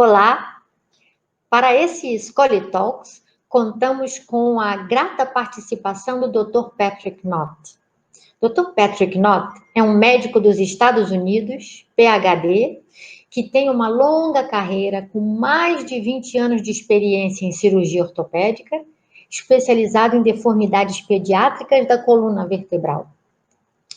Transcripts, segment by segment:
Olá! Para esse Escoliose Talks, contamos com a grata participação do Dr. Patrick Knott. Dr. Patrick Knott é um médico dos Estados Unidos, PhD, que tem uma longa carreira com mais de 20 anos de experiência em cirurgia ortopédica, especializado em deformidades pediátricas da coluna vertebral,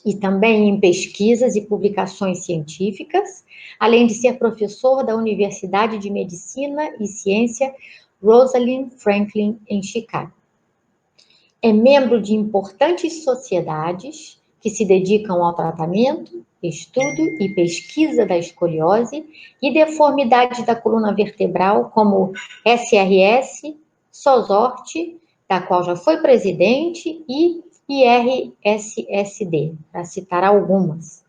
e também em pesquisas e publicações científicas, além de ser professor da Universidade de Medicina e Ciência Rosalind Franklin, em Chicago. É membro de importantes sociedades que se dedicam ao tratamento, estudo e pesquisa da escoliose e deformidades da coluna vertebral, como SRS, SOSORT, da qual já foi presidente, e IRSSD, para citar algumas.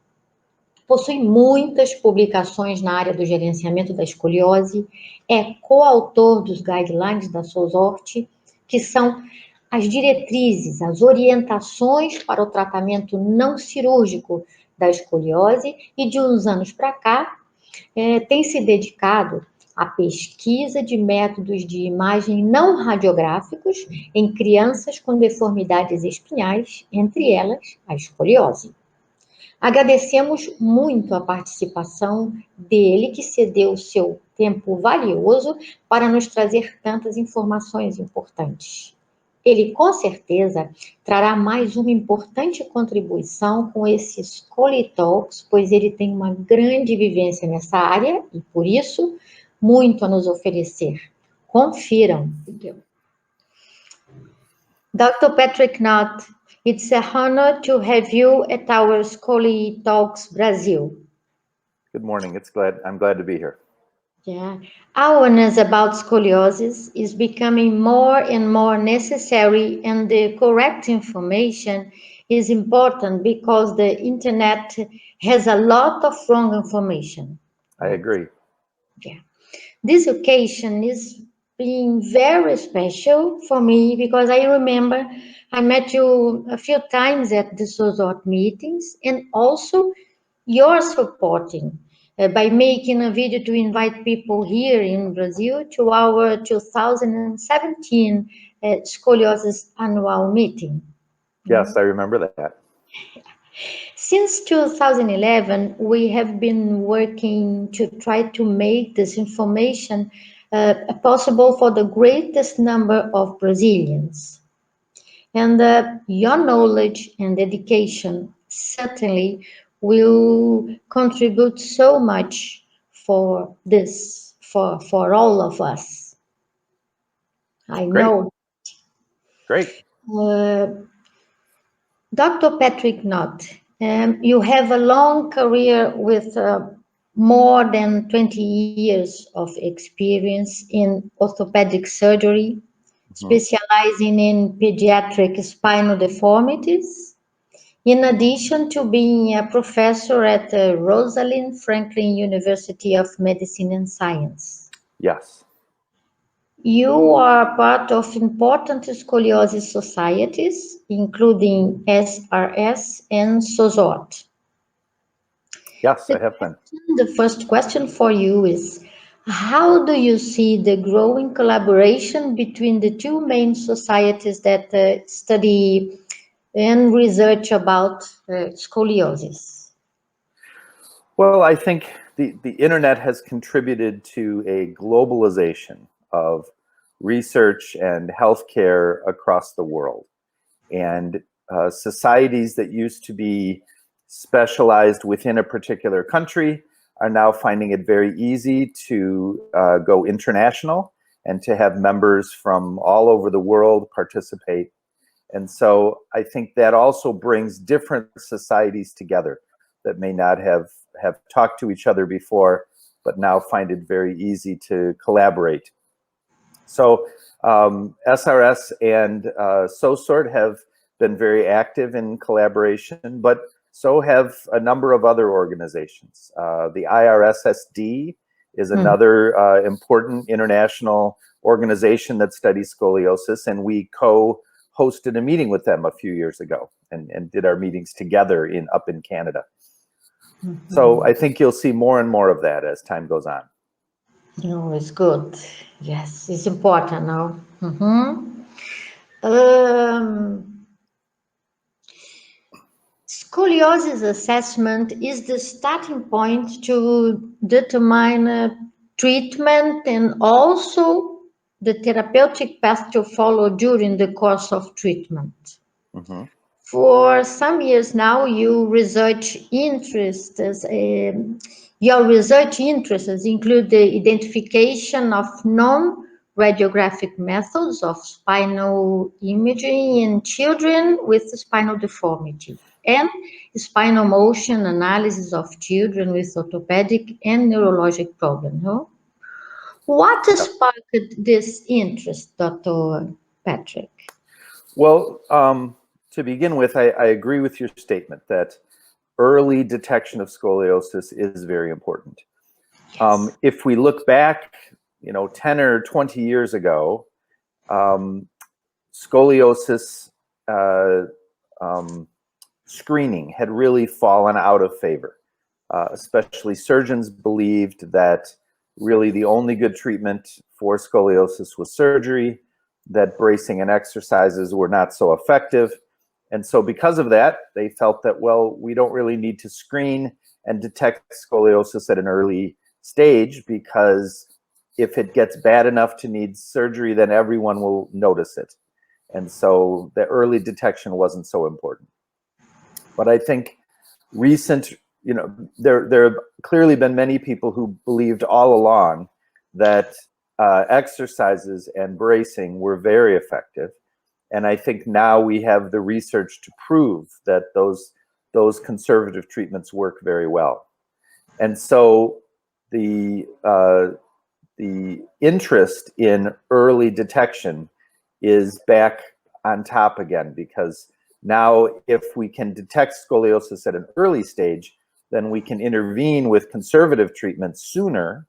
Possui muitas publicações na área do gerenciamento da escoliose, é coautor dos Guidelines da SOSORT, que são as diretrizes, as orientações para o tratamento não cirúrgico da escoliose, e de uns anos para cá tem se dedicado à pesquisa de métodos de imagem não radiográficos em crianças com deformidades espinhais, entre elas a escoliose. Agradecemos muito a participação dele, que cedeu o seu tempo valioso para nos trazer tantas informações importantes. Ele, com certeza, trará mais uma importante contribuição com esses Escoliose Talks, pois ele tem uma grande vivência nessa área e, por isso, muito a nos oferecer. Confiram. Dr. Patrick Knott, it's a honor to have you at our Escoliose Talks Brazil. Good morning. I'm glad to be here. Yeah, awareness about scoliosis is becoming more and more necessary, and the correct information is important because the internet has a lot of wrong information. I agree. Yeah. This occasion is being very special for me because I remember I met you a few times at the SOSORT meetings, and also you're supporting by making a video to invite people here in Brazil to our 2017 Scoliosis annual meeting. Yes, I remember that. Since 2011, we have been working to try to make this information possible for the greatest number of Brazilians. And your knowledge and dedication certainly will contribute so much for this, for all of us. I know. Great. Dr. Patrick Knott, you have a long career with more than 20 years of experience in orthopedic surgery, specializing in pediatric spinal deformities, in addition to being a professor at the Rosalind Franklin University of Medicine and Science. Yes. You are part of important scoliosis societies, including SRS and SOSORT. Yes, I have been. The first question for you is, how do you see the growing collaboration between the two main societies that study and research about scoliosis? Well, I think the internet has contributed to a globalization of research and healthcare across the world. And societies that used to be specialized within a particular country are now finding it very easy to go international and to have members from all over the world participate. And so I think that also brings different societies together that may not have talked to each other before, but now find it very easy to collaborate. So SRS and SOSORT have been very active in collaboration, but so have a number of other organizations. The IRSSD is another important international organization that studies scoliosis, and we co-hosted a meeting with them a few years ago and did our meetings together up in Canada. So I think you'll see more and more of that as time goes on. No, it's good. Yes, it's important now. Scoliosis assessment is the starting point to determine treatment and also the therapeutic path to follow during the course of treatment. For some years now, your research interests include the identification of non-radiographic methods of spinal imaging in children with spinal deformity and spinal motion analysis of children with orthopedic and neurologic problems. No? What sparked this interest, Dr. Patrick? Well, to begin with, I agree with your statement that early detection of scoliosis is very important. Yes. If we look back, 10 or 20 years ago, scoliosis screening had really fallen out of favor. Especially surgeons believed that really the only good treatment for scoliosis was surgery, that bracing and exercises were not so effective. And so because of that, they felt that, well, we don't really need to screen and detect scoliosis at an early stage, because if it gets bad enough to need surgery, then everyone will notice it. And so the early detection wasn't so important. But I think there have clearly been many people who believed all along that exercises and bracing were very effective. And I think now we have the research to prove that those conservative treatments work very well. And so the interest in early detection is back on top again, because now if we can detect scoliosis at an early stage, then we can intervene with conservative treatment sooner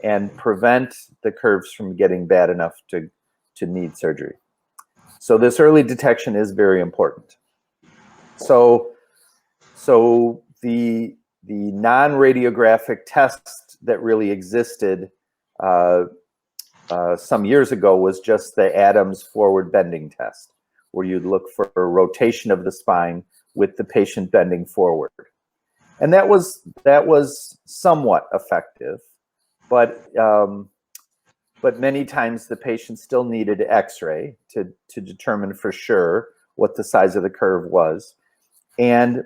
and prevent the curves from getting bad enough to need surgery. So this early detection is very important. So the non-radiographic test that really existed some years ago was just the Adams forward bending test, where you'd look for a rotation of the spine with the patient bending forward. And that was somewhat effective, but many times the patient still needed X-ray to determine for sure what the size of the curve was. And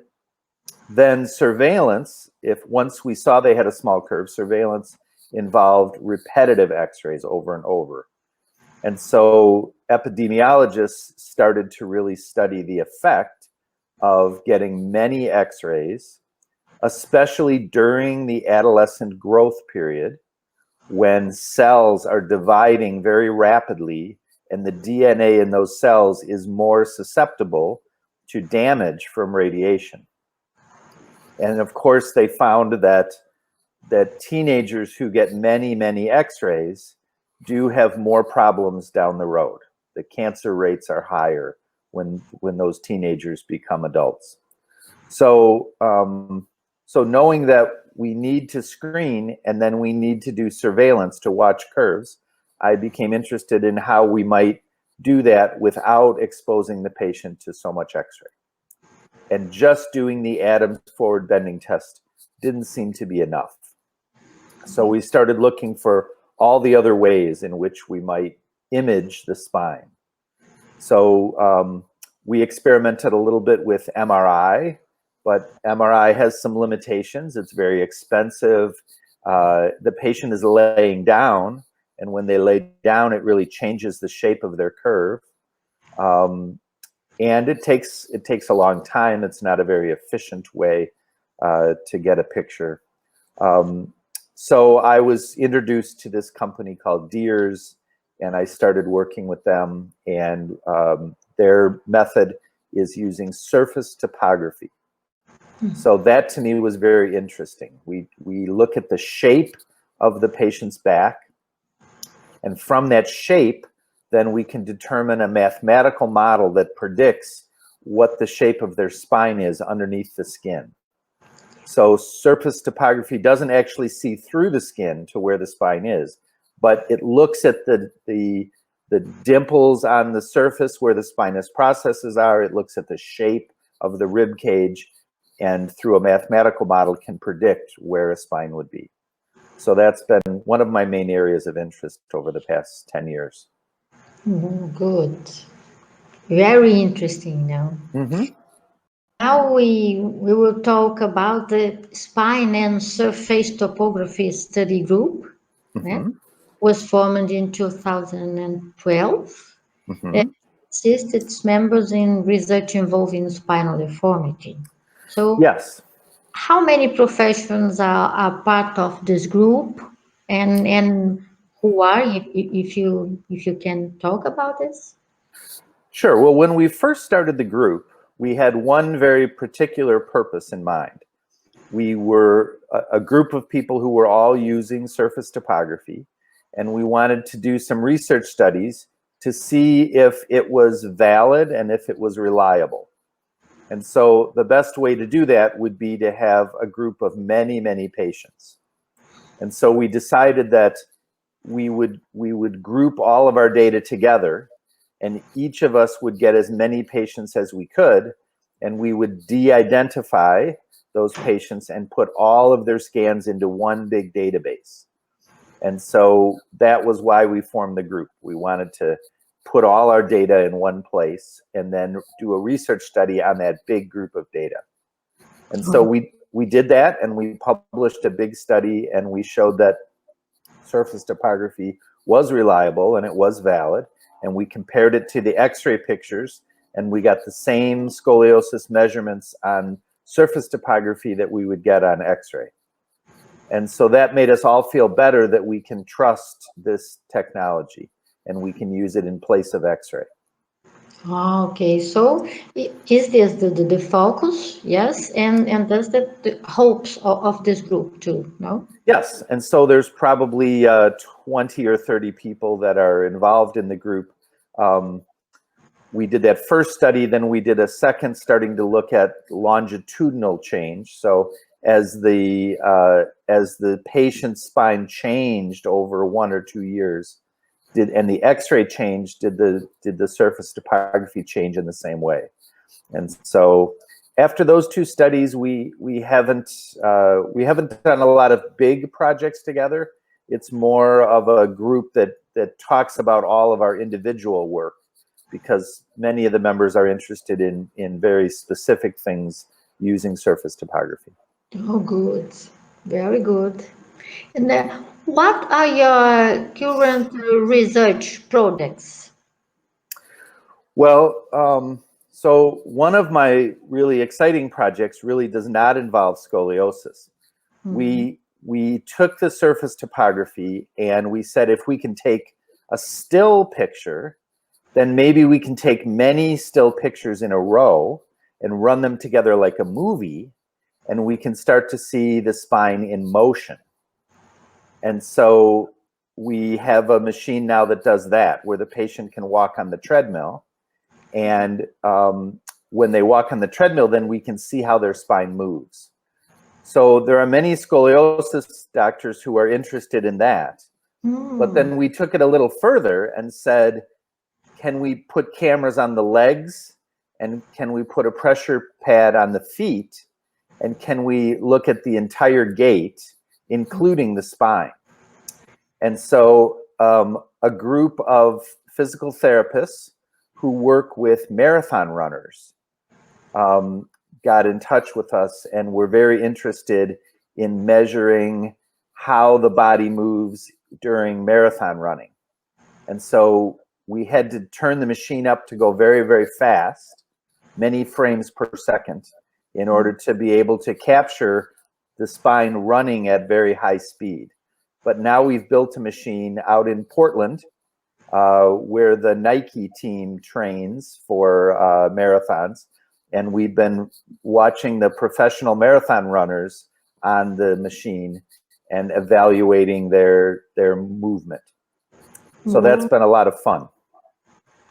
then surveillance, once we saw they had a small curve, surveillance involved repetitive X-rays over and over. And so epidemiologists started to really study the effect of getting many X-rays, especially during the adolescent growth period, when cells are dividing very rapidly and the DNA in those cells is more susceptible to damage from radiation. And of course, they found that teenagers who get many X-rays do have more problems down the road. The cancer rates are higher when those teenagers become adults. So knowing that we need to screen and then we need to do surveillance to watch curves, I became interested in how we might do that without exposing the patient to so much X-ray. And just doing the Adams forward bending test didn't seem to be enough. So we started looking for all the other ways in which we might image the spine. So we experimented a little bit with MRI, but MRI has some limitations. It's very expensive. The patient is laying down, and when they lay down, it really changes the shape of their curve. And it takes a long time. It's not a very efficient way to get a picture. So I was introduced to this company called Deers, and I started working with them. And their method is using surface topography. So that to me was very interesting. We look at the shape of the patient's back, and from that shape, then we can determine a mathematical model that predicts what the shape of their spine is underneath the skin. So surface topography doesn't actually see through the skin to where the spine is, but it looks at the dimples on the surface where the spinous processes are. It looks at the shape of the rib cage, and through a mathematical model can predict where a spine would be. So that's been one of my main areas of interest over the past 10 years. Good. Very interesting now. Now we will talk about the spine and surface topography study group. Was formed in 2012. It assists its members in research involving spinal deformity. So yes. How many professions are part of this group, and who are, if you can talk about this? Sure. Well, when we first started the group, we had one very particular purpose in mind. We were a group of people who were all using surface topography, and we wanted to do some research studies to see if it was valid and if it was reliable. And so the best way to do that would be to have a group of many, many patients. And so we decided that we would group all of our data together, and each of us would get as many patients as we could, and we would de-identify those patients and put all of their scans into one big database. And so that was why we formed the group. We wanted to put all our data in one place and then do a research study on that big group of data. And so we did that, and we published a big study, and we showed that surface topography was reliable and it was valid, and we compared it to the x-ray pictures, and we got the same scoliosis measurements on surface topography that we would get on x-ray. And so that made us all feel better that we can trust this technology and we can use it in place of x-ray. Okay, so is this the focus? Yes, and that's the hopes of this group too, no? Yes, and so there's probably 20 or 30 people that are involved in the group. We did that first study, then we did a second starting to look at longitudinal change. So as the patient's spine changed over 1 or 2 years, and the x-ray change, did the surface topography change in the same way? And so after those two studies, we haven't done a lot of big projects together. It's more of a group that talks about all of our individual work, because many of the members are interested in very specific things using surface topography. Oh, good. Very good. And what are your current research projects? Well, so one of my really exciting projects really does not involve scoliosis. We took the surface topography and we said, if we can take a still picture, then maybe we can take many still pictures in a row and run them together like a movie, and we can start to see the spine in motion. And so we have a machine now that does that, where the patient can walk on the treadmill, and when they walk on the treadmill, then we can see how their spine moves. So there are many scoliosis doctors who are interested in that. But then we took it a little further and said, can we put cameras on the legs, and can we put a pressure pad on the feet, and can we look at the entire gait, including the spine? And so a group of physical therapists who work with marathon runners got in touch with us, and were very interested in measuring how the body moves during marathon running. And so we had to turn the machine up to go very, very fast, many frames per second, in order to be able to capture the spine running at very high speed. But now we've built a machine out in Portland, where the Nike team trains for marathons, and we've been watching the professional marathon runners on the machine and evaluating their movement. So that's been a lot of fun.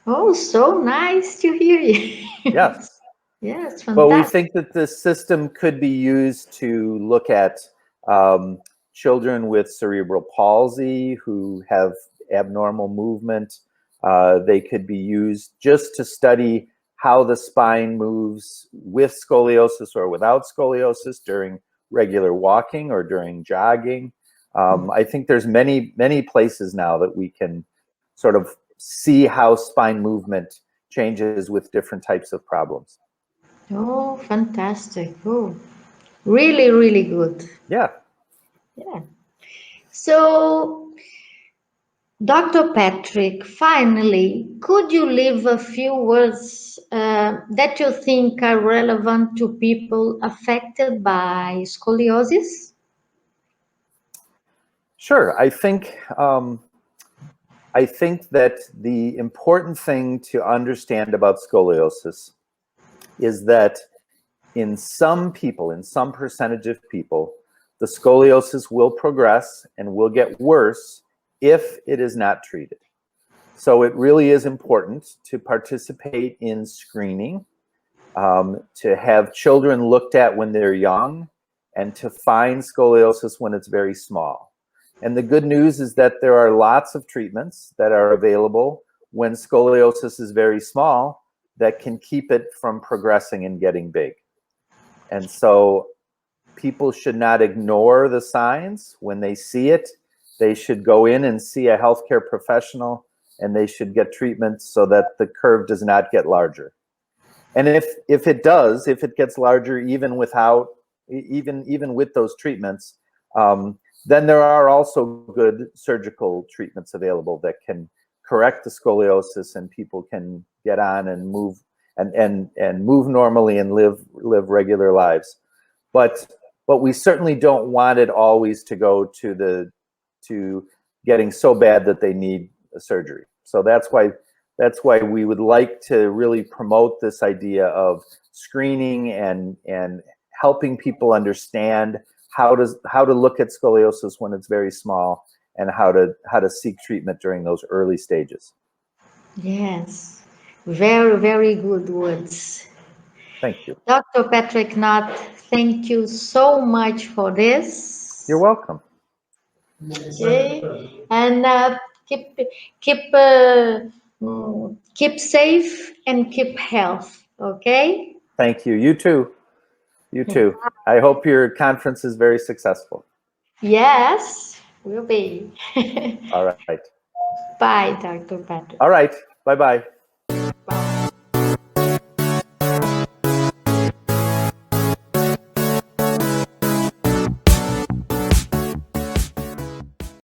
Oh, so nice to hear you. Yes. Yes, But we fantastic. think that this system could be used to look at children with cerebral palsy who have abnormal movement. They could be used just to study how the spine moves with scoliosis or without scoliosis during regular walking or during jogging. I think there's many places now that we can sort of see how spine movement changes with different types of problems. Oh, fantastic. Oh, really, really good. Yeah. Yeah. So, Dr. Patrick, finally, could you leave a few words that you think are relevant to people affected by scoliosis? Sure. I think that the important thing to understand about scoliosis is that in some people, in some percentage of people, the scoliosis will progress and will get worse if it is not treated. So it really is important to participate in screening, to have children looked at when they're young, and to find scoliosis when it's very small. And the good news is that there are lots of treatments that are available when scoliosis is very small that can keep it from progressing and getting big. And so people should not ignore the signs. When they see it, they should go in and see a healthcare professional, and they should get treatment so that the curve does not get larger. And if it does, if it gets larger even without, even with those treatments, then there are also good surgical treatments available that can correct the scoliosis, and people can get on and move and move normally and live regular lives. But we certainly don't want it always to go to getting so bad that they need a surgery. So that's why we would like to really promote this idea of screening and helping people understand how to look at scoliosis when it's very small, and how to seek treatment during those early stages. Yes, very, very good words. Thank you. Dr. Patrick Knott, thank you so much for this. You're welcome. Okay, and keep safe and keep health. Okay. Thank you. You too. You too. I hope your conference is very successful. Yes, will be. All right. Bye, Dr. Patrick. All right. Bye-bye.